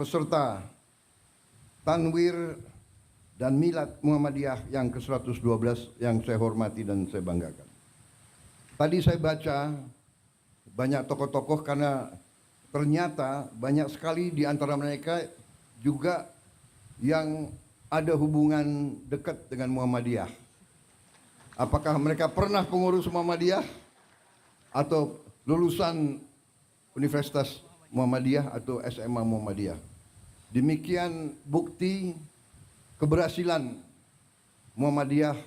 peserta Tanwir dan Milad Muhammadiyah yang ke-112 yang saya hormati dan saya banggakan. Tadi saya baca banyak tokoh-tokoh karena ternyata banyak sekali di antara mereka juga yang ada hubungan dekat dengan Muhammadiyah. Apakah mereka pernah pengurus Muhammadiyah atau lulusan Universitas Muhammadiyah atau SMA Muhammadiyah? Demikian bukti keberhasilan Muhammadiyah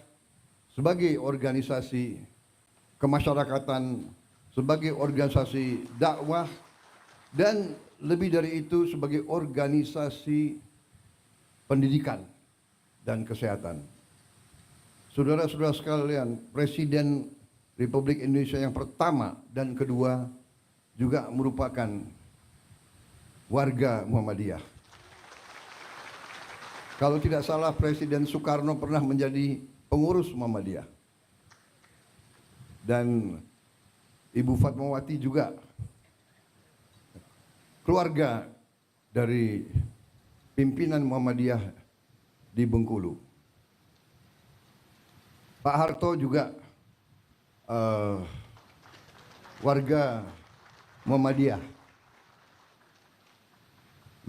sebagai organisasi kemasyarakatan, sebagai organisasi dakwah, dan lebih dari itu sebagai organisasi pendidikan dan kesehatan. Saudara-saudara sekalian, Presiden Republik Indonesia yang pertama dan kedua juga merupakan warga Muhammadiyah. Kalau tidak salah, Presiden Soekarno pernah menjadi pengurus Muhammadiyah. Dan Ibu Fatmawati juga keluarga dari pimpinan Muhammadiyah di Bengkulu. Pak Harto juga warga Muhammadiyah,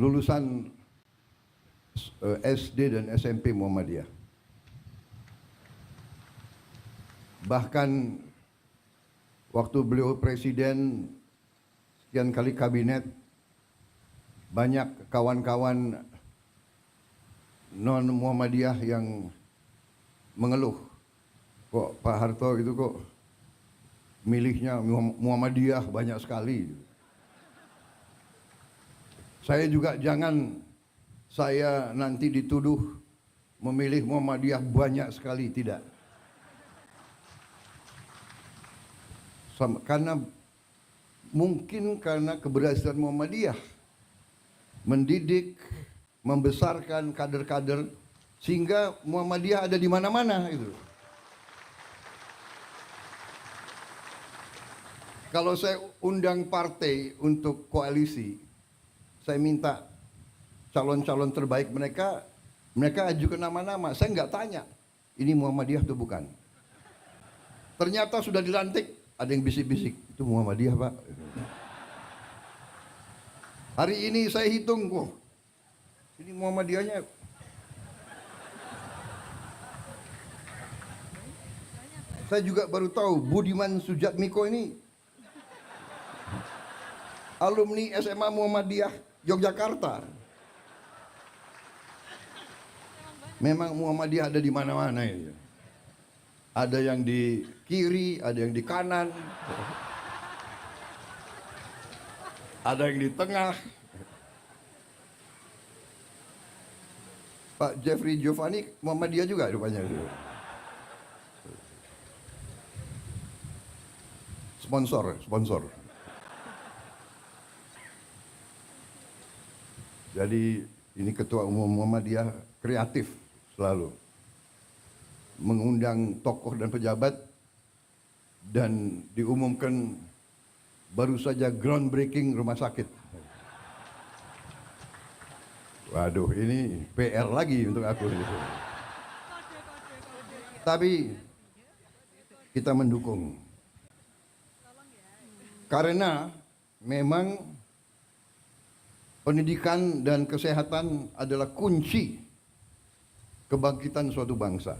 lulusan SD dan SMP Muhammadiyah. Bahkan waktu beliau presiden, sekian kali kabinet, banyak kawan-kawan non Muhammadiyah yang mengeluh, kok Pak Harto itu kok milihnya Muhammadiyah banyak sekali. Saya juga jangan saya nanti dituduh memilih Muhammadiyah banyak sekali, tidak. Karena mungkin karena keberhasilan Muhammadiyah mendidik, membesarkan kader-kader sehingga Muhammadiyah ada di mana-mana itu. Kalau saya undang partai untuk koalisi, saya minta calon-calon terbaik mereka ajukan nama-nama. Saya nggak tanya, ini Muhammadiyah atau bukan. Ternyata sudah dilantik, ada yang bisik-bisik, itu Muhammadiyah Pak. Hari ini saya hitung, ini Muhammadiyahnya. Saya juga baru tahu Budiman Sujatmiko ini alumni SMA Muhammadiyah Yogyakarta. Memang Muhammadiyah ada di mana-mana ya. Ada yang di kiri, ada yang di kanan, ada yang di tengah. Pak Jeffrey Giovanni Muhammadiyah juga rupanya. Sponsor. Jadi ini Ketua Umum Muhammadiyah kreatif selalu mengundang tokoh dan pejabat, dan diumumkan baru saja groundbreaking rumah sakit. Waduh, ini PR lagi untuk aku. Tapi kita mendukung karena memang pendidikan dan kesehatan adalah kunci kebangkitan suatu bangsa.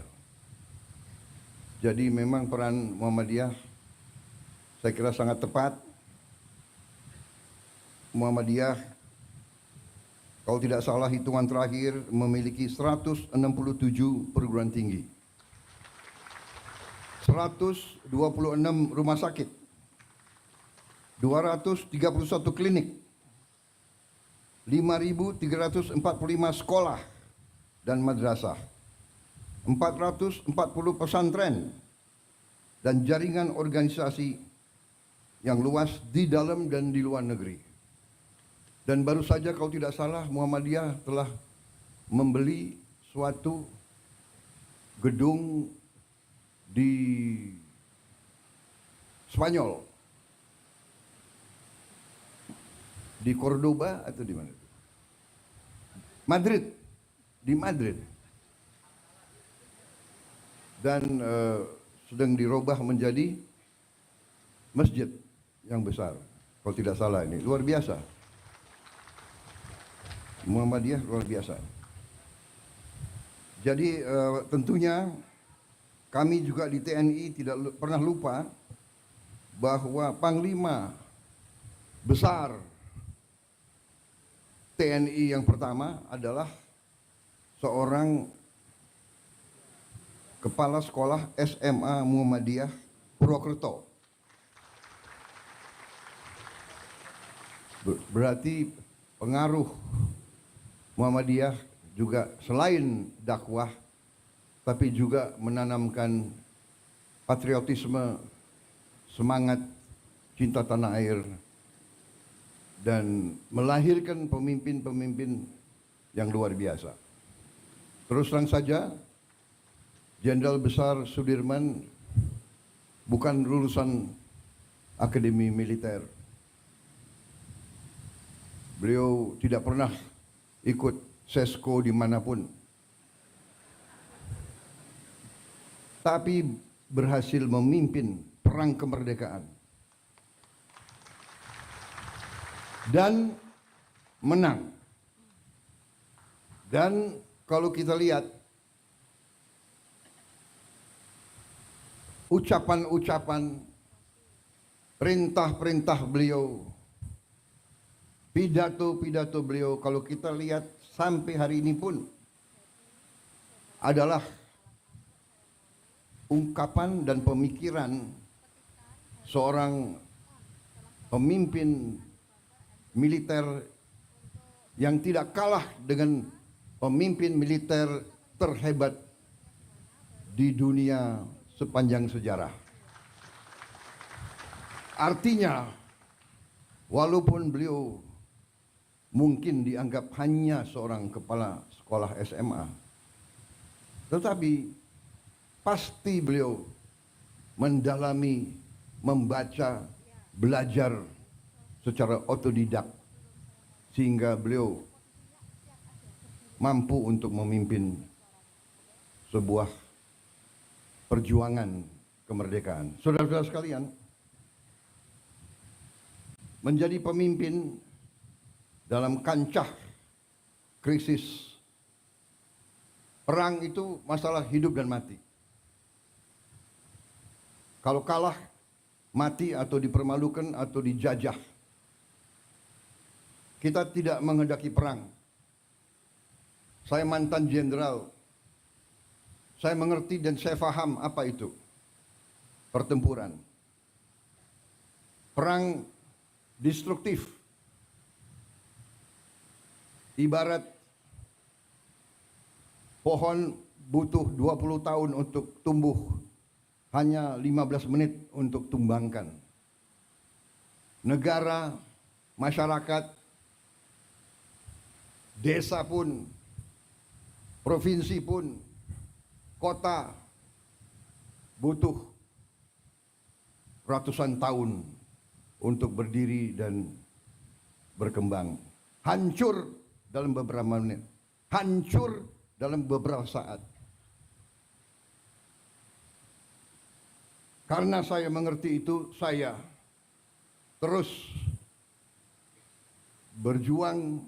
Jadi memang peran Muhammadiyah saya kira sangat tepat. Muhammadiyah kalau tidak salah hitungan terakhir memiliki 167 perguruan tinggi, 126 rumah sakit, 231 klinik, 5.345 sekolah dan madrasah, 440 pesantren, dan jaringan organisasi yang luas di dalam dan di luar negeri. Dan baru saja kalau tidak salah Muhammadiyah telah membeli suatu gedung di Spanyol, di Cordoba atau di mana? Madrid, di Madrid. Dan sedang dirubah menjadi masjid yang besar. Kalau tidak salah ini, luar biasa. Muhammadiyah luar biasa. Jadi tentunya kami juga di TNI tidak pernah lupa bahwa Panglima Besar TNI yang pertama adalah seorang kepala sekolah SMA Muhammadiyah Purwokerto. Berarti pengaruh Muhammadiyah juga selain dakwah, tapi juga menanamkan patriotisme, semangat cinta tanah air, dan melahirkan pemimpin-pemimpin yang luar biasa. Terus terang saja, Jenderal Besar Sudirman bukan lulusan akademi militer. Beliau tidak pernah ikut sesko dimanapun, tapi berhasil memimpin perang kemerdekaan dan menang. Dan kalau kita lihat ucapan-ucapan, perintah-perintah beliau, pidato-pidato beliau, kalau kita lihat sampai hari ini pun adalah ungkapan dan pemikiran seorang pemimpin militer yang tidak kalah dengan pemimpin militer terhebat di dunia sepanjang sejarah. Artinya, walaupun beliau mungkin dianggap hanya seorang kepala sekolah SMA, tetapi pasti beliau mendalami, membaca, belajar secara otodidak, sehingga beliau mampu untuk memimpin sebuah perjuangan kemerdekaan. Saudara-saudara sekalian, menjadi pemimpin dalam kancah krisis perang itu masalah hidup dan mati. Kalau kalah, mati atau dipermalukan atau dijajah. Kita tidak menghendaki perang. Saya mantan jenderal. Saya mengerti dan saya paham apa itu pertempuran. Perang destruktif. Ibarat pohon butuh 20 tahun untuk tumbuh, hanya 15 menit untuk tumbangkan. Negara, masyarakat, desa pun, provinsi pun, kota butuh ratusan tahun untuk berdiri dan berkembang. Hancur dalam beberapa menit, hancur dalam beberapa saat. Karena saya mengerti itu, saya terus berjuang,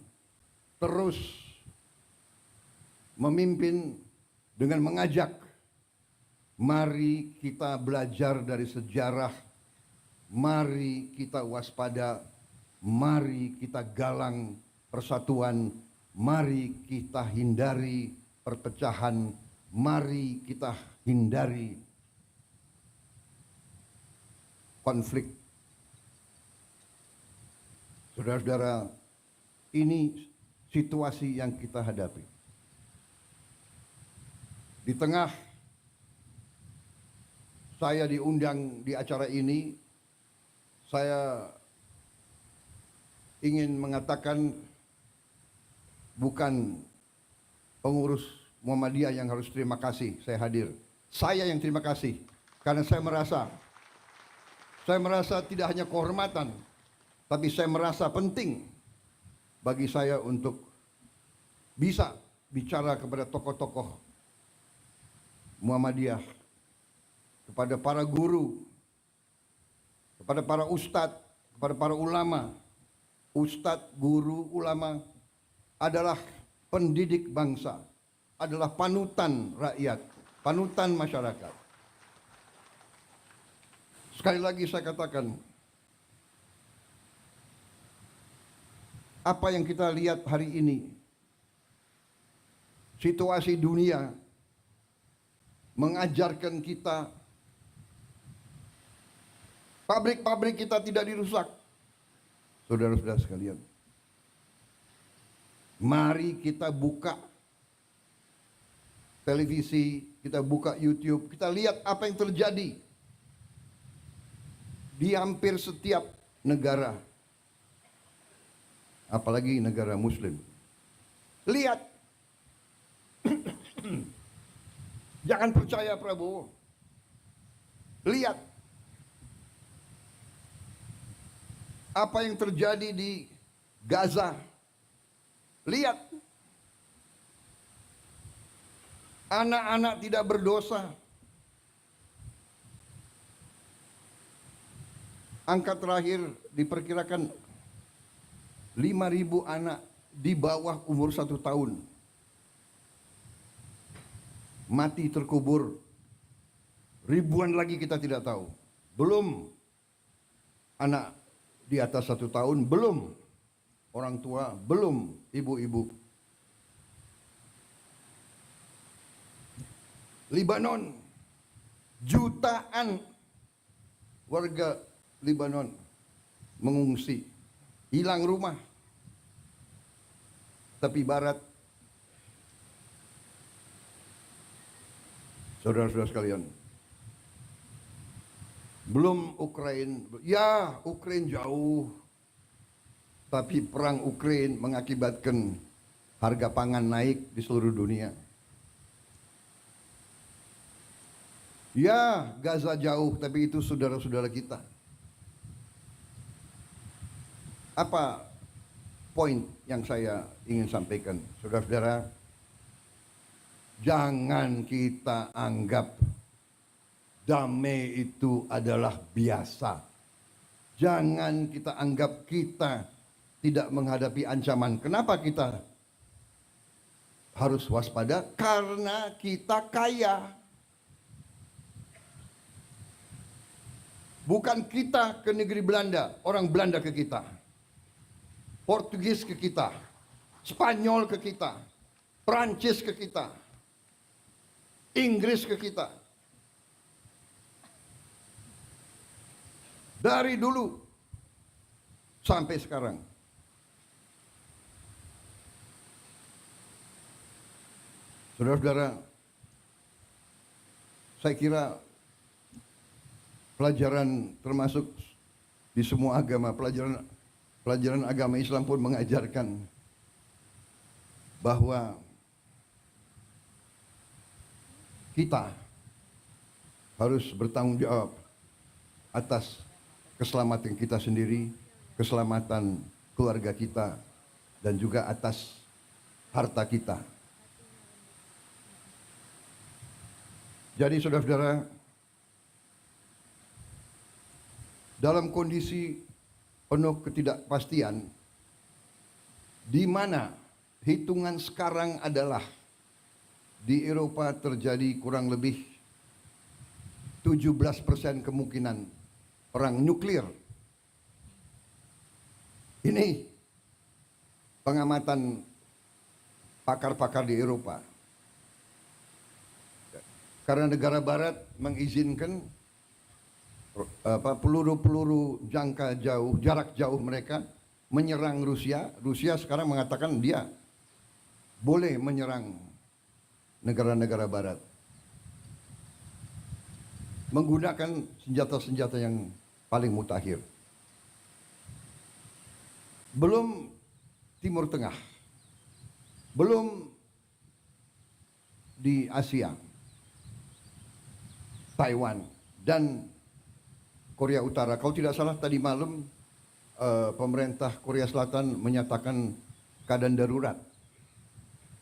terus memimpin dengan mengajak, mari kita belajar dari sejarah, mari kita waspada, mari kita galang persatuan, mari kita hindari perpecahan, mari kita hindari konflik. Saudara-saudara, ini situasi yang kita hadapi. Di tengah saya diundang di acara ini, saya ingin mengatakan bukan pengurus Muhammadiyah yang harus terima kasih saya hadir. Saya yang terima kasih karena saya merasa tidak hanya kehormatan, tapi saya merasa penting bagi saya untuk bisa bicara kepada tokoh-tokoh Muhammadiyah, kepada para guru, kepada para ustadz, kepada para ulama. Ustadz, guru, ulama adalah pendidik bangsa, adalah panutan rakyat, panutan masyarakat. Sekali lagi saya katakan, apa yang kita lihat hari ini, situasi dunia mengajarkan kita, pabrik-pabrik kita tidak dirusak. Saudara-saudara sekalian, mari kita buka televisi, kita buka YouTube, kita lihat apa yang terjadi di hampir setiap negara, apalagi negara Muslim. Lihat, jangan percaya Prabowo. Lihat apa yang terjadi di Gaza. Lihat, anak-anak tidak berdosa. Angka terakhir diperkirakan 5.000 anak di bawah umur 1 tahun mati terkubur. Ribuan lagi kita tidak tahu. Belum anak di atas 1 tahun, belum orang tua, belum ibu-ibu. Libanon, jutaan warga Libanon mengungsi, hilang rumah. Tepi barat, saudara-saudara sekalian, belum Ukraina, ya Ukraina jauh, tapi perang Ukraina mengakibatkan harga pangan naik di seluruh dunia. Ya Gaza jauh, tapi itu saudara-saudara kita. Apa poin yang saya ingin sampaikan, saudara-saudara? Jangan kita anggap damai itu adalah biasa. Jangan kita anggap kita tidak menghadapi ancaman. Kenapa kita harus waspada? Karena kita kaya. Bukan kita ke negeri Belanda, orang Belanda ke kita, Portugis ke kita, Spanyol ke kita, Prancis ke kita, Inggris ke kita. Dari dulu sampai sekarang. Saudara-saudara, saya kira pelajaran termasuk di semua agama, pelajaran agama Islam pun mengajarkan bahwa kita harus bertanggung jawab atas keselamatan kita sendiri, keselamatan keluarga kita, dan juga atas harta kita. Jadi saudara-saudara, dalam kondisi penuh ketidakpastian, di mana hitungan sekarang adalah di Eropa terjadi kurang lebih 17% kemungkinan perang nuklir. Ini pengamatan pakar-pakar di Eropa. Karena negara barat mengizinkan peluru-peluru jangka jauh, jarak jauh mereka menyerang Rusia. Rusia sekarang mengatakan dia boleh menyerang negara-negara barat menggunakan senjata-senjata yang paling mutakhir. Belum Timur Tengah, belum di Asia, Taiwan dan Korea Utara. Kalau tidak salah tadi malam pemerintah Korea Selatan menyatakan keadaan darurat.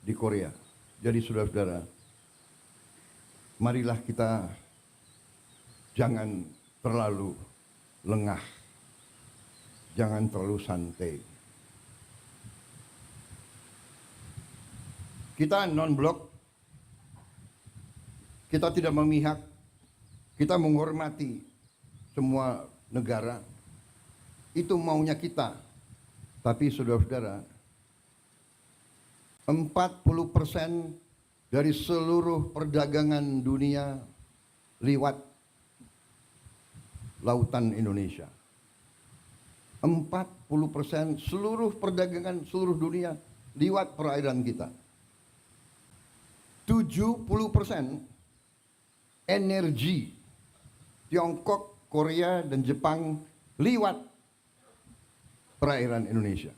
di Korea. Jadi saudara-saudara, marilah kita jangan terlalu lengah, jangan terlalu santai. Kita non-blok, kita tidak memihak, kita menghormati semua negara. Itu maunya kita. Tapi saudara-saudara, 40% dari seluruh perdagangan dunia lewat lautan Indonesia. 40% seluruh perdagangan seluruh dunia lewat perairan kita. 70% energi Tiongkok, Korea, dan Jepang lewat perairan Indonesia.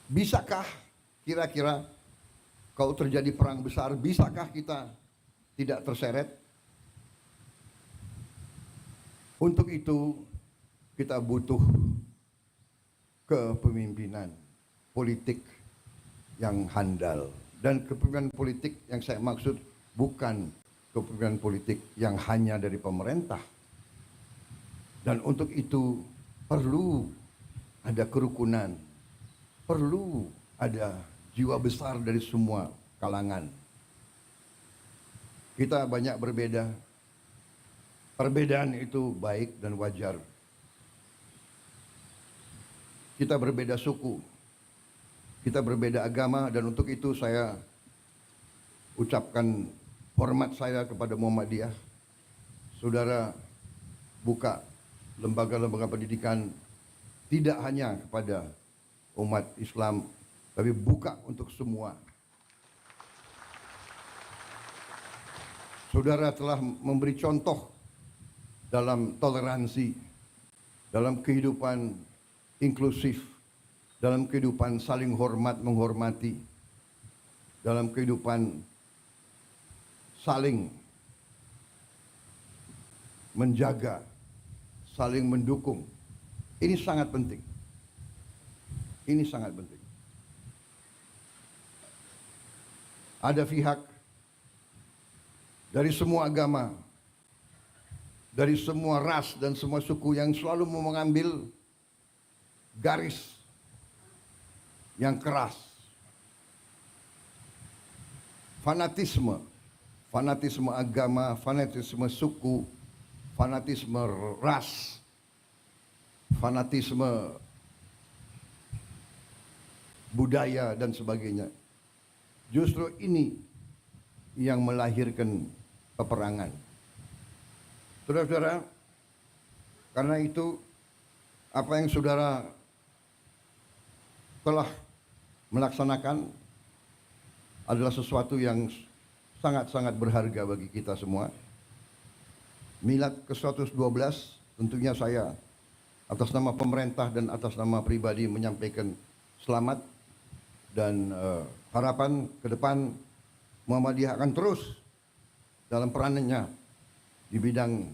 Bisakah kira-kira kalau terjadi perang besar, bisakah kita tidak terseret? Untuk itu kita butuh kepemimpinan politik yang handal. Dan kepemimpinan politik yang saya maksud bukan kepemimpinan politik yang hanya dari pemerintah. Dan untuk itu perlu ada kerukunan, perlu ada jiwa besar dari semua kalangan. Kita banyak berbeda. Perbedaan itu baik dan wajar. Kita berbeda suku, kita berbeda agama, dan untuk itu saya ucapkan hormat saya kepada Muhammadiyah. Saudara buka lembaga-lembaga pendidikan tidak hanya kepada umat Islam, tapi buka untuk semua. Saudara telah memberi contoh dalam toleransi, dalam kehidupan inklusif, dalam kehidupan saling hormat menghormati, dalam kehidupan saling menjaga, saling mendukung. Ini sangat penting. Ini sangat penting. Ada pihak dari semua agama, dari semua ras dan semua suku yang selalu mengambil garis yang keras. Fanatisme, fanatisme agama, fanatisme suku, fanatisme ras, fanatisme budaya dan sebagainya. Justru ini yang melahirkan peperangan. Saudara-saudara, karena itu apa yang saudara telah melaksanakan adalah sesuatu yang sangat-sangat berharga bagi kita semua. Milad ke-112 tentunya saya atas nama pemerintah dan atas nama pribadi menyampaikan selamat dan harapan ke depan Muhammadiyah akan terus dalam peranannya di bidang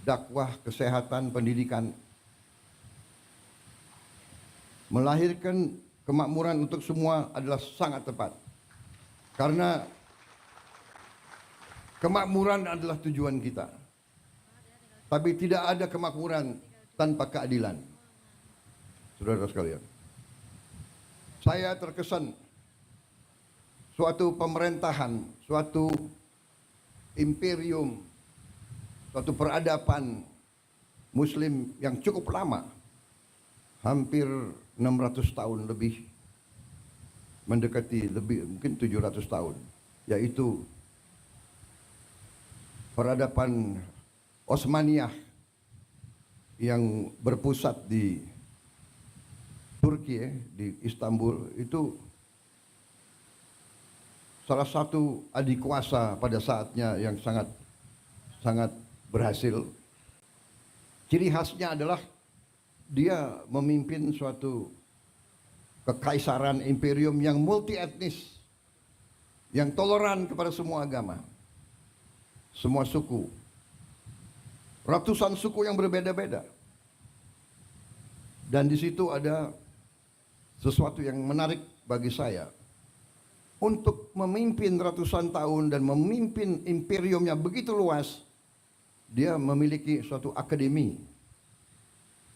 dakwah, kesehatan, pendidikan, melahirkan kemakmuran untuk semua adalah sangat tepat. Karena kemakmuran adalah tujuan kita. Tapi tidak ada kemakmuran tanpa keadilan. Saudara sekalian, saya terkesan suatu pemerintahan, suatu imperium, suatu peradaban Muslim yang cukup lama, hampir 600 tahun lebih, mendekati lebih mungkin 700 tahun, yaitu peradaban Osmaniyah yang berpusat di Turki, di Istanbul. Itu salah satu adik kuasa pada saatnya yang sangat berhasil. Ciri khasnya adalah dia memimpin suatu kekaisaran imperium yang multi etnis, yang toleran kepada semua agama, semua suku, ratusan suku yang berbeda-beda. Dan di situ ada sesuatu yang menarik bagi saya. Untuk memimpin ratusan tahun dan memimpin imperiumnya begitu luas, dia memiliki suatu akademi.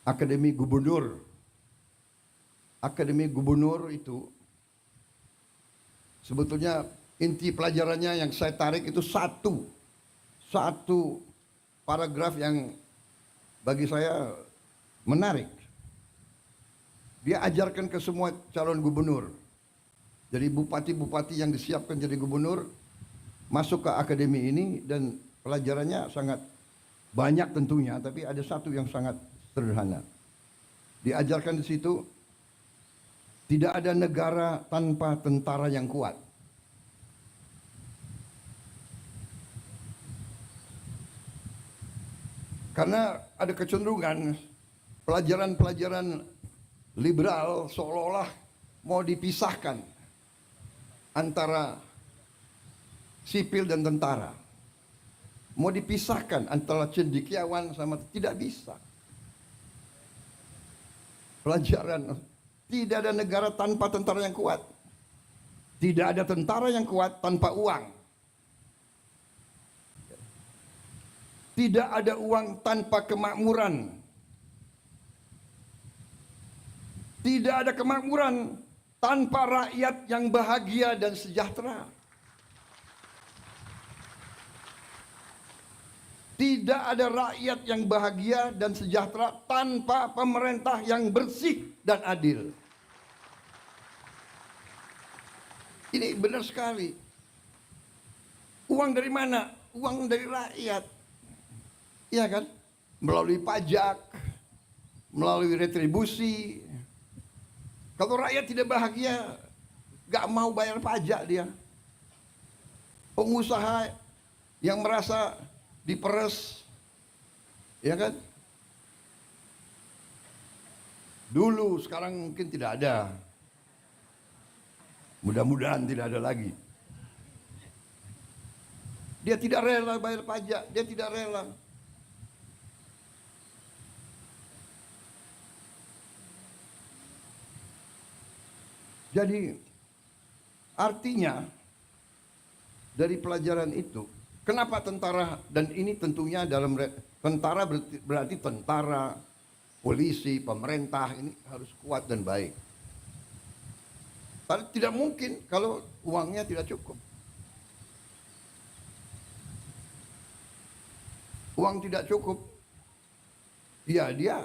Akademi gubernur. Akademi gubernur itu sebetulnya inti pelajarannya yang saya tarik itu satu paragraf yang bagi saya menarik. Dia ajarkan ke semua calon gubernur. Jadi bupati-bupati yang disiapkan jadi gubernur masuk ke akademi ini, dan pelajarannya sangat banyak tentunya, tapi ada satu yang sangat sederhana. Diajarkan di situ, tidak ada negara tanpa tentara yang kuat. Karena ada kecenderungan pelajaran-pelajaran liberal seolah-olah mau dipisahkan antara sipil dan tentara. Mau dipisahkan antara cendekiawan sama, tidak bisa. Pelajaran, tidak ada negara tanpa tentara yang kuat. Tidak ada tentara yang kuat tanpa uang. Tidak ada uang tanpa kemakmuran. Tidak ada kemakmuran tanpa rakyat yang bahagia dan sejahtera. Tidak ada rakyat yang bahagia dan sejahtera tanpa pemerintah yang bersih dan adil. Ini benar sekali. Uang dari mana? Uang dari rakyat. Iya kan? Melalui pajak, melalui retribusi. Kalau rakyat tidak bahagia, gak mau bayar pajak dia. Pengusaha yang merasa diperes, ya kan? Dulu, sekarang mungkin tidak ada. Mudah-mudahan tidak ada lagi. Dia tidak rela bayar pajak, dia tidak rela. Jadi artinya dari pelajaran itu, kenapa tentara, dan ini tentunya dalam tentara berarti tentara, polisi, pemerintah ini harus kuat dan baik. Tapi tidak mungkin kalau uangnya tidak cukup. Uang tidak cukup, ya dia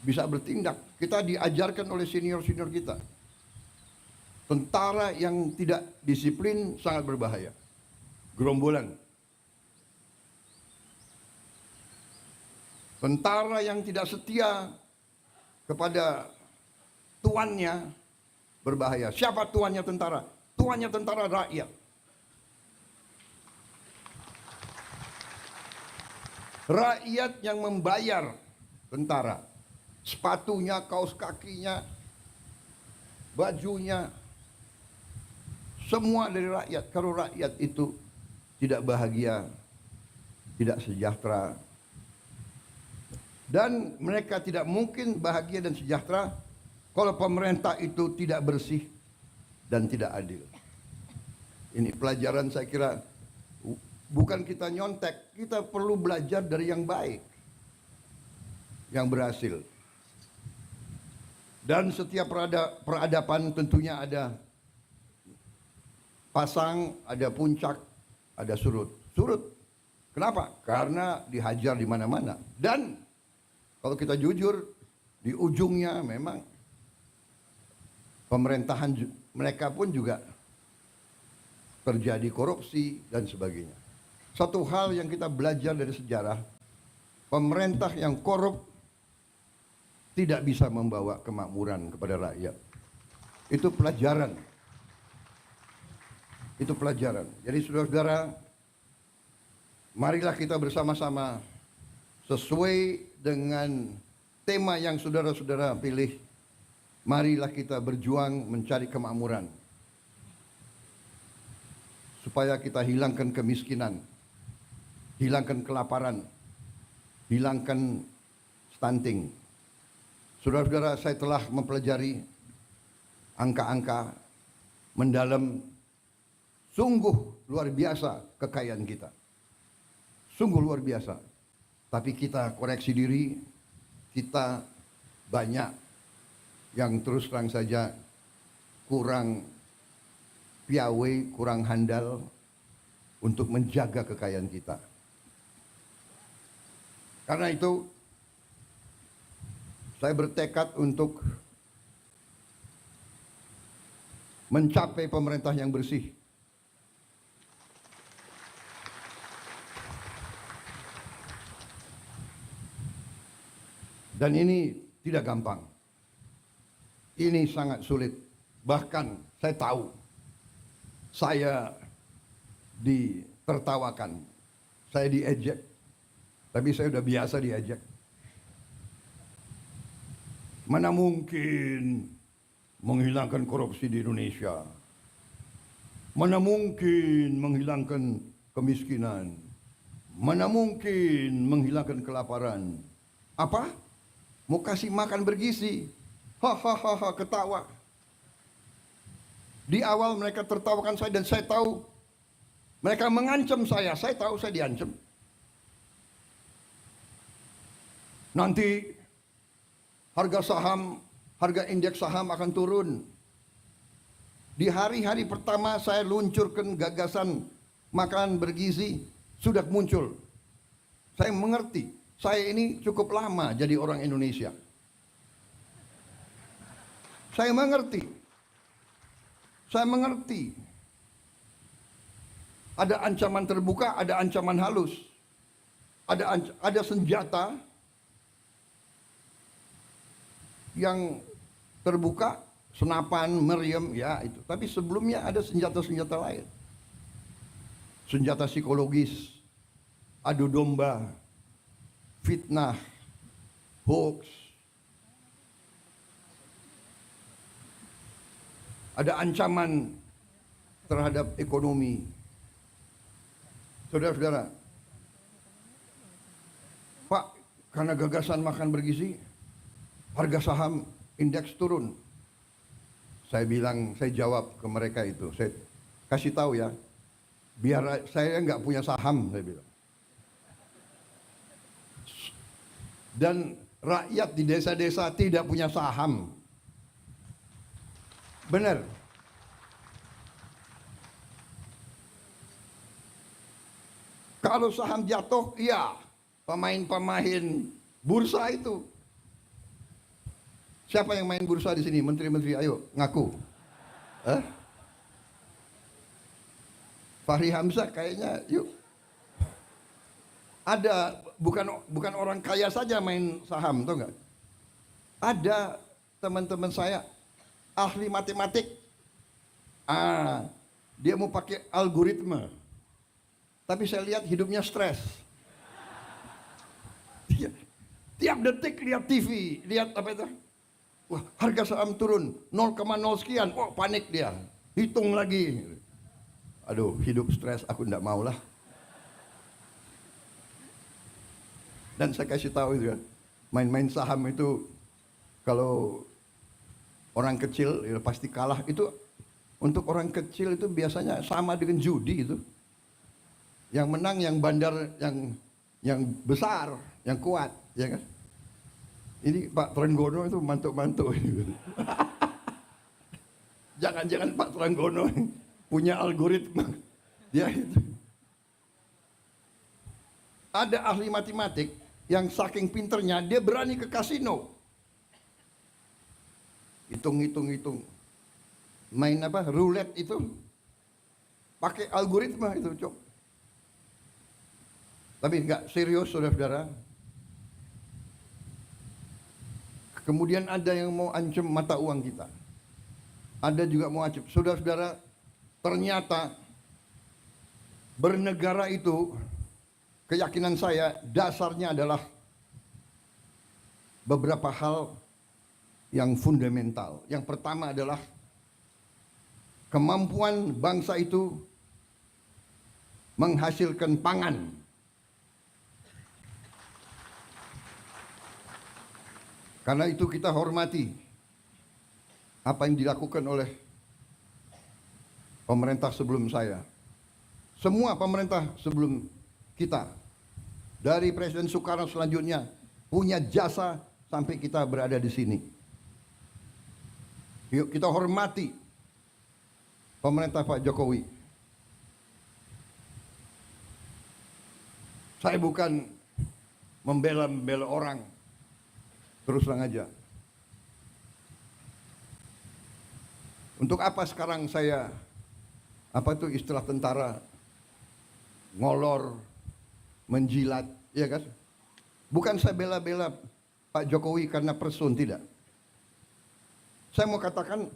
bisa bertindak. Kita diajarkan oleh senior-senior kita. Tentara yang tidak disiplin sangat berbahaya. Gerombolan. Tentara yang tidak setia kepada tuannya berbahaya. Siapa tuannya tentara? Tuannya tentara rakyat. Rakyat yang membayar tentara. Sepatunya, kaos kakinya, bajunya, semua dari rakyat. Kalau rakyat itu tidak bahagia, tidak sejahtera, dan mereka tidak mungkin bahagia dan sejahtera kalau pemerintah itu tidak bersih dan tidak adil. Ini pelajaran saya kira, bukan kita nyontek, kita perlu belajar dari yang baik, yang berhasil. Dan setiap peradaban tentunya ada pasang, ada puncak, ada surut. Surut. Kenapa? Karena dihajar di mana-mana. Dan kalau kita jujur, di ujungnya memang pemerintahan mereka pun juga terjadi korupsi dan sebagainya. Satu hal yang kita belajar dari sejarah, pemerintah yang korup tidak bisa membawa kemakmuran kepada rakyat. Itu pelajaran. Itu pelajaran. Jadi saudara-saudara, marilah kita bersama-sama sesuai dengan tema yang saudara-saudara pilih. Marilah kita berjuang mencari kemakmuran. Supaya kita hilangkan kemiskinan, hilangkan kelaparan, hilangkan stunting. Saudara-saudara, saya telah mempelajari angka-angka mendalam. Sungguh luar biasa kekayaan kita. Sungguh luar biasa. Tapi kita koreksi diri, kita banyak yang terus terang saja kurang piawai, kurang handal untuk menjaga kekayaan kita. Karena itu, saya bertekad untuk mencapai pemerintah yang bersih. Dan ini tidak gampang. Ini sangat sulit. Bahkan saya tahu, saya ditertawakan, saya diejek. Tapi saya sudah biasa diejek. Mana mungkin menghilangkan korupsi di Indonesia? Mana mungkin menghilangkan kemiskinan? Mana mungkin menghilangkan kelaparan? Apa? Mau kasih makan bergizi. Hahaha, ketawa. Di awal mereka tertawakan saya dan saya tahu mereka mengancam saya. Saya tahu saya diancam. Nanti harga saham, harga indeks saham akan turun. Di hari-hari pertama saya luncurkan gagasan makan bergizi, sudah muncul. Saya mengerti. Saya ini cukup lama jadi orang Indonesia. Saya mengerti. Saya mengerti. Ada ancaman terbuka, ada ancaman halus. Ada senjata yang terbuka, senapan, meriam, ya itu. Tapi sebelumnya ada senjata-senjata lain. Senjata psikologis, adu domba, fitnah, hoax. Ada ancaman terhadap ekonomi. Saudara-saudara, Pak, karena gagasan makan bergizi, harga saham indeks turun. Saya bilang, saya jawab ke mereka itu, saya kasih tahu ya, biar saya nggak punya saham, saya bilang. Dan rakyat di desa-desa tidak punya saham. Benar. Kalau saham jatuh, iya, pemain-pemain bursa itu. Siapa yang main bursa di sini? Menteri-menteri, ayo ngaku. Fahri Hamzah kayaknya, yuk. Ada bukan orang kaya saja main saham, tahu nggak? Ada teman-teman saya ahli matematik. Dia mau pakai algoritma. Tapi saya lihat hidupnya stres. Tiap detik lihat TV, lihat apa itu? Wah, harga saham turun 0,0 sekian. Oh, panik dia. Hitung lagi. Aduh, hidup stres, aku enggak mau lah. Dan saya kasih tahu itu ya, main-main saham itu kalau orang kecil ya pasti kalah. Itu untuk orang kecil itu biasanya sama dengan judi itu. Yang menang yang bandar, yang besar, yang kuat, ya kan? Ini Pak Trenggono itu mantuk-mantuk. Jangan-jangan Pak Trenggono punya algoritma. Dia itu. Ada ahli matematik yang saking pinternya dia berani ke kasino. Hitung. Main apa? Roulette itu. Pakai algoritma itu, Cok. Tapi enggak serius, saudara-saudara. Kemudian ada yang mau ancam mata uang kita. Ada juga mau ancam. Saudara-saudara, ternyata bernegara itu, keyakinan saya dasarnya adalah beberapa hal yang fundamental. Yang pertama adalah kemampuan bangsa itu menghasilkan pangan. Karena itu kita hormati apa yang dilakukan oleh pemerintah sebelum saya. Semua pemerintah sebelum kita, dari Presiden Soekarno selanjutnya, punya jasa sampai kita berada di sini. Yuk kita hormati pemerintah Pak Jokowi. Saya bukan membela orang, terus terang aja. Untuk apa sekarang saya, apa itu istilah tentara, ngolor, menjilat, ya kan? Bukan saya bela-bela Pak Jokowi karena person, tidak. Saya mau katakan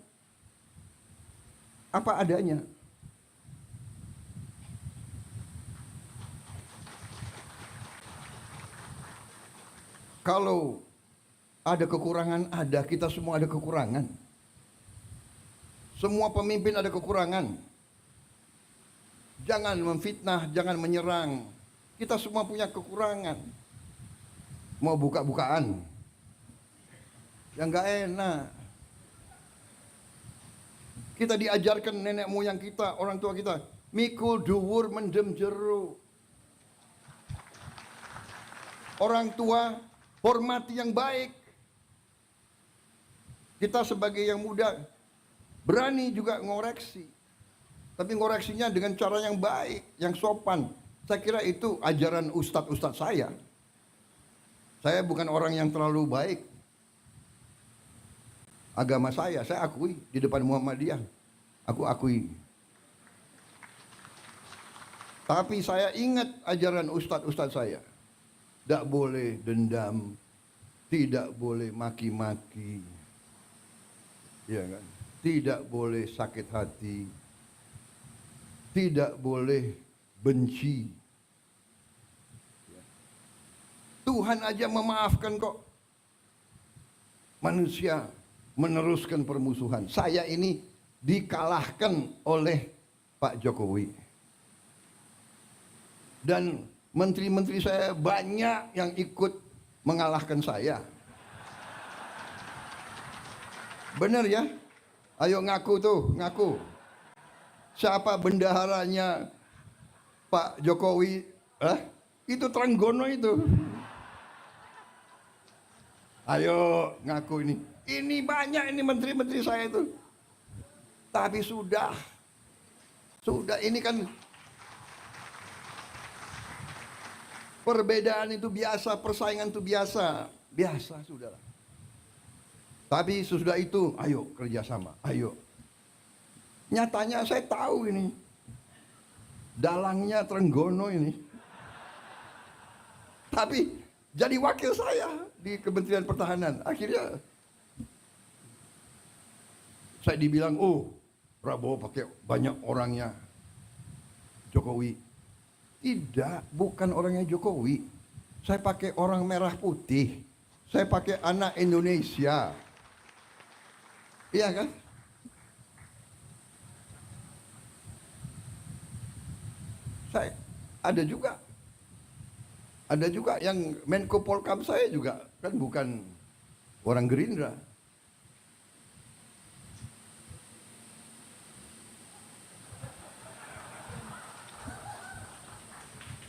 apa adanya. Kalau ada kekurangan, ada, kita semua ada kekurangan. Semua pemimpin ada kekurangan. Jangan memfitnah, jangan menyerang. Kita semua punya kekurangan. Mau buka-bukaan, yang gak enak. Kita diajarkan nenek moyang kita, orang tua kita, mikul duwur mendem jeruk. Orang tua hormati yang baik. Kita sebagai yang muda berani juga ngoreksi. Tapi ngoreksinya dengan cara yang baik, yang sopan. Saya kira itu ajaran ustadz-ustadz saya. Saya bukan orang yang terlalu baik. Agama saya akui di depan Muhammadiyah. Aku akui. Tapi saya ingat ajaran ustadz-ustadz saya. Tidak boleh dendam, tidak boleh maki-maki, ya kan? Tidak boleh sakit hati, tidak boleh benci. Tuhan aja memaafkan kok. Manusia meneruskan permusuhan. Saya ini dikalahkan oleh Pak Jokowi. Dan menteri-menteri saya banyak yang ikut mengalahkan saya. Benar ya? Ayo ngaku tuh, ngaku. Siapa bendaharanya Pak Jokowi? Itu Trenggono itu. Ayo ngaku ini. Ini banyak ini menteri-menteri saya itu. Tapi sudah ini kan perbedaan itu biasa, persaingan itu biasa sudahlah. Tapi sesudah itu, ayo kerjasama, ayo. Nyatanya saya tahu ini, dalangnya Trenggono ini. Tapi jadi wakil saya di Kementerian Pertahanan. Akhirnya saya dibilang, oh Prabowo pakai banyak orangnya Jokowi. Tidak, bukan orangnya Jokowi. Saya pakai orang merah putih. Saya pakai anak Indonesia. Iya kan? Saya ada juga yang Menko Polkam saya juga kan bukan orang Gerindra.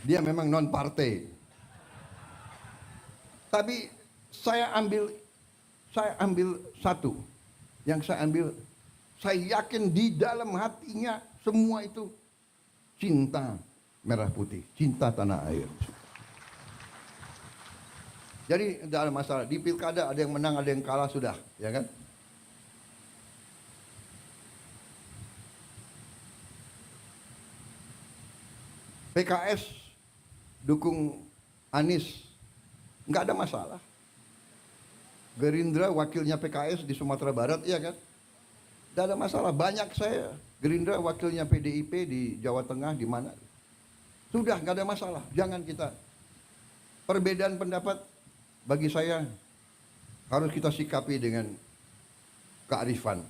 Dia memang non partai. Tapi saya ambil satu. Yang saya ambil, saya yakin di dalam hatinya semua itu cinta merah putih, cinta tanah air. Jadi tidak ada masalah. Di pilkada ada yang menang, ada yang kalah, sudah, ya kan? PKS dukung Anies, nggak ada masalah. Gerindra wakilnya PKS di Sumatera Barat, iya kan? Tidak ada masalah. Banyak saya Gerindra wakilnya PDIP di Jawa Tengah, di mana? Sudah, nggak ada masalah. Jangan kita perbedaan pendapat, bagi saya harus kita sikapi dengan kearifan.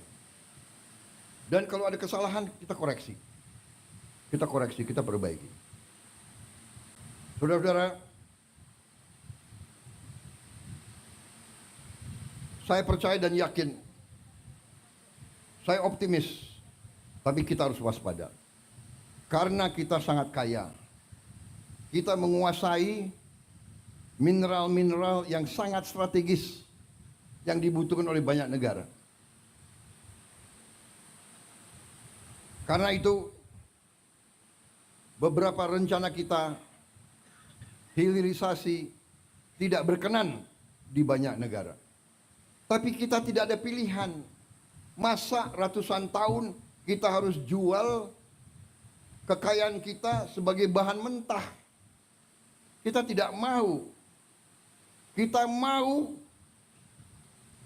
Dan kalau ada kesalahan, kita koreksi. Kita perbaiki. Saudara-saudara, Saya percaya dan yakin, saya optimis, tapi kita harus waspada. Karena kita sangat kaya. Kita menguasai mineral-mineral yang sangat strategis yang dibutuhkan oleh banyak negara. Karena itu, beberapa rencana kita hilirisasi tidak berkenan di banyak negara. Tapi kita tidak ada pilihan. Masa ratusan tahun kita harus jual kekayaan kita sebagai bahan mentah? Kita tidak mau. Kita mau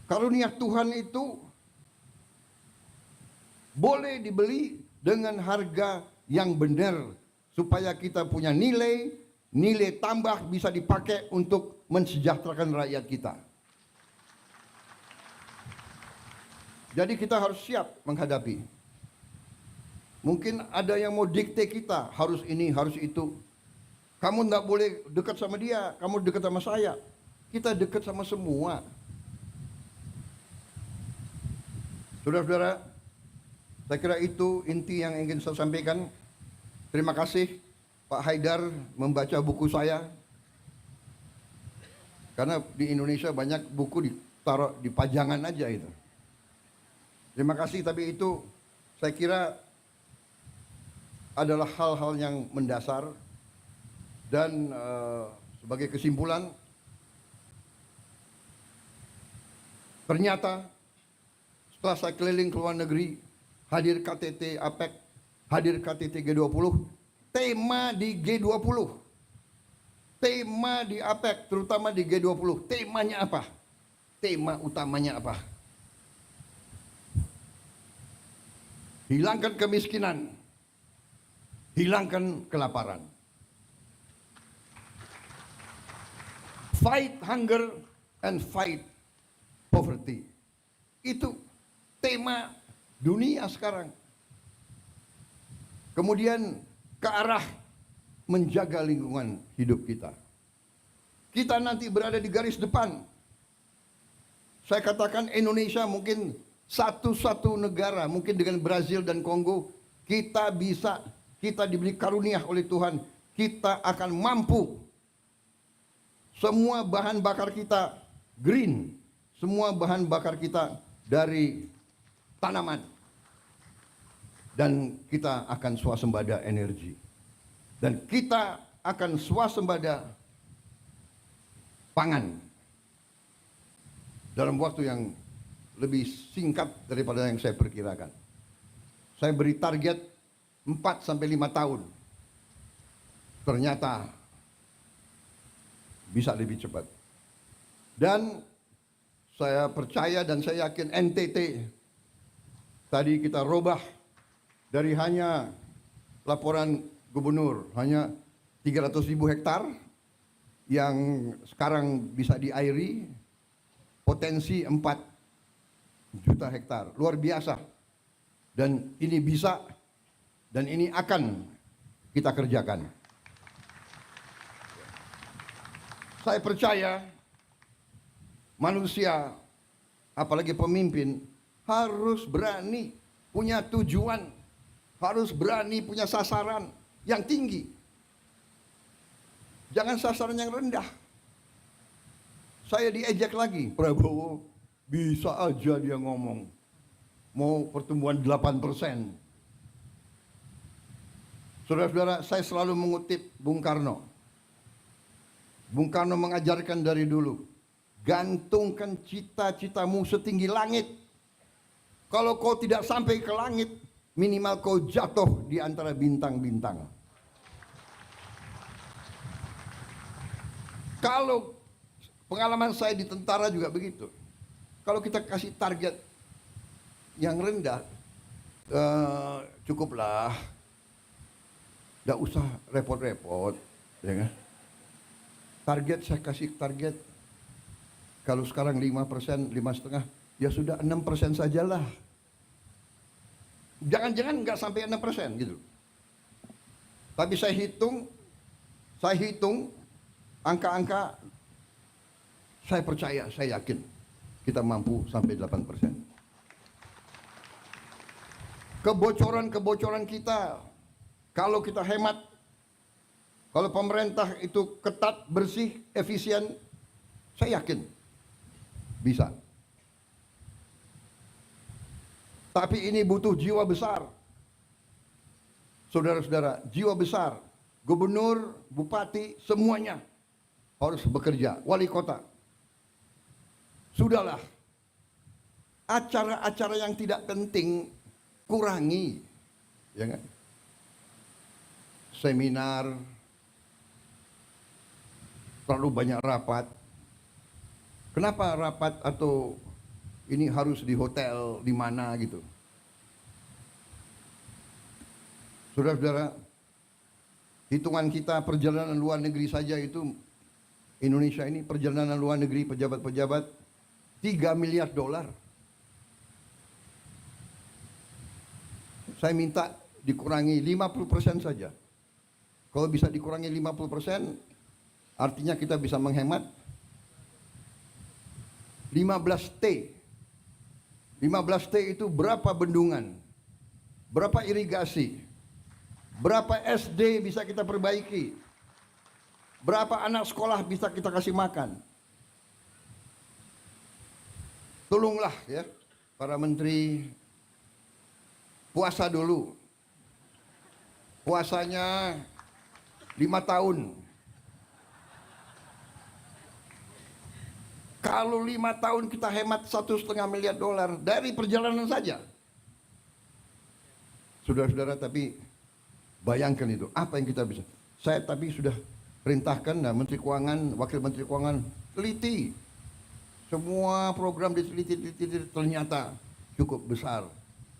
karunia Tuhan itu boleh dibeli dengan harga yang benar, supaya kita punya nilai tambah bisa dipakai untuk mensejahterakan rakyat kita. Jadi kita harus siap menghadapi. Mungkin ada yang mau dikte kita, harus ini, harus itu. Kamu tidak boleh dekat sama dia, kamu dekat sama saya. Kita dekat sama semua. Saudara-saudara, saya kira itu inti yang ingin saya sampaikan. Terima kasih Pak Haidar membaca buku saya. Karena di Indonesia banyak buku ditaruh di pajangan aja itu. Terima kasih, tapi itu saya kira adalah hal-hal yang mendasar. Dan sebagai kesimpulan, ternyata setelah saya keliling ke luar negeri, hadir KTT APEC, hadir KTT G20, tema di G20, tema di APEC, terutama di G20, temanya apa? Tema utamanya apa? Hilangkan kemiskinan, hilangkan kelaparan. Fight hunger and fight poverty. Itu tema dunia sekarang. Kemudian ke arah menjaga lingkungan hidup kita. Kita nanti berada di garis depan. Saya katakan Indonesia mungkin satu-satu negara, mungkin dengan Brazil dan Kongo, kita diberi karunia oleh Tuhan, kita akan mampu. Semua bahan bakar kita green, semua bahan bakar kita dari tanaman. Dan kita akan swasembada energi. Dan kita akan swasembada pangan dalam waktu yang lebih singkat daripada yang saya perkirakan. Saya beri target 4 sampai 5 tahun. Ternyata bisa lebih cepat. Dan saya percaya dan saya yakin NTT tadi kita robah dari hanya laporan gubernur hanya 300.000 hektar yang sekarang bisa diairi, potensi 4 juta hektar, luar biasa. Dan ini bisa dan ini akan kita kerjakan. Saya percaya manusia, apalagi pemimpin, harus berani punya tujuan, harus berani punya sasaran yang tinggi. Jangan sasaran yang rendah. Saya diejek lagi, Prabowo bisa aja dia ngomong mau pertumbuhan 8%. Saudara-saudara, saya selalu mengutip Bung Karno. Bung Karno mengajarkan dari dulu, gantungkan cita-citamu setinggi langit. Kalau kau tidak sampai ke langit, minimal kau jatuh di antara bintang-bintang. Kalau pengalaman saya di tentara juga begitu. Kalau kita kasih target yang rendah, cukuplah, tidak usah repot-repot, ya kan? Target saya kasih target, kalau sekarang 5%, 5,5%, ya sudah 6% sajalah. Jangan-jangan nggak sampai 6% gitu. Tapi saya hitung angka-angka, saya percaya, saya yakin kita mampu sampai 8%. Kebocoran-kebocoran kita, kalau kita hemat, kalau pemerintah itu ketat, bersih, efisien, saya yakin bisa. Tapi ini butuh jiwa besar. Saudara-saudara, jiwa besar. Gubernur, bupati, semuanya harus bekerja. Wali kota. Sudahlah. Acara-acara yang tidak penting kurangi. Ya kan? Seminar, terlalu banyak rapat. Kenapa rapat atau ini harus di hotel, di mana gitu? Saudara-saudara, hitungan kita perjalanan luar negeri saja itu, Indonesia ini perjalanan luar negeri pejabat-pejabat $3 miliar. Saya minta dikurangi 50% saja. Kalau bisa dikurangi 50%, artinya kita bisa menghemat 15T. 15T itu berapa bendungan, berapa irigasi, berapa SD bisa kita perbaiki, berapa anak sekolah bisa kita kasih makan. Tolonglah ya para menteri, puasa dulu. Puasanya 5 tahun. Kalau 5 tahun kita hemat $1,5 miliar dari perjalanan saja. Saudara-saudara, tapi bayangkan itu, apa yang kita bisa. Saya tapi sudah perintahkan, nah, Menteri Keuangan, Wakil Menteri Keuangan, teliti. Semua program diteliti, ternyata cukup besar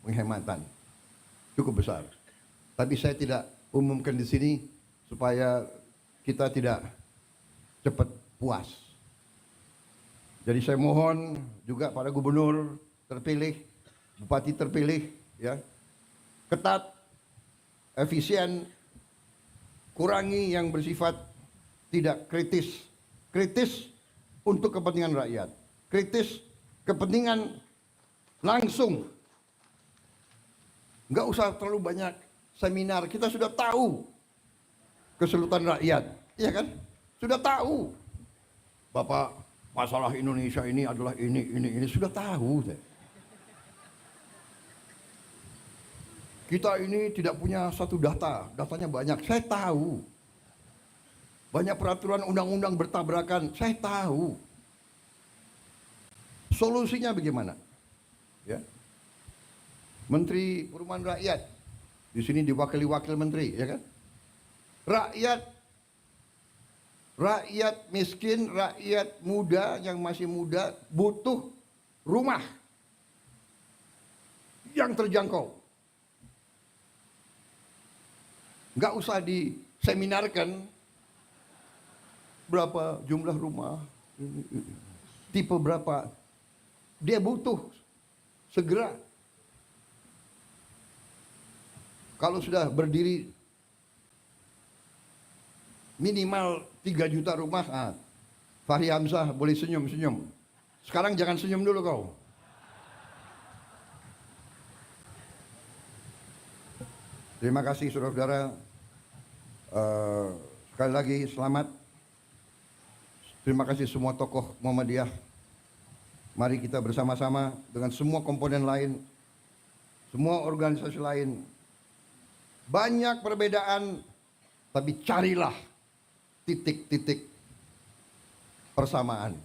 penghematan. Cukup besar. Tapi saya tidak umumkan di sini supaya kita tidak cepat puas. Jadi saya mohon juga para gubernur terpilih, bupati terpilih, ya, ketat, efisien, kurangi yang bersifat tidak kritis, kritis untuk kepentingan rakyat, kritis kepentingan langsung. Nggak usah terlalu banyak seminar, kita sudah tahu kesulitan rakyat, iya kan? Sudah tahu, Bapak. Masalah Indonesia ini adalah ini sudah tahu. Kita ini tidak punya satu data, datanya banyak, saya tahu. Banyak peraturan undang-undang bertabrakan, saya tahu. Solusinya bagaimana? Ya. Menteri Perumahan Rakyat, di sini diwakili wakil menteri, ya kan? Rakyat miskin, rakyat muda yang masih muda butuh rumah yang terjangkau. Nggak usah diseminarkan berapa jumlah rumah, tipe berapa. Dia butuh segera. Kalau sudah berdiri minimal 3 juta rumah, Fahri Hamzah boleh senyum-senyum. Sekarang jangan senyum dulu kau. Terima kasih saudara-saudara. Sekali lagi selamat. Terima kasih semua tokoh Muhammadiyah. Mari kita bersama-sama dengan semua komponen lain, semua organisasi lain. Banyak perbedaan, tapi carilah titik-titik persamaan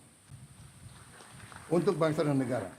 untuk bangsa dan negara.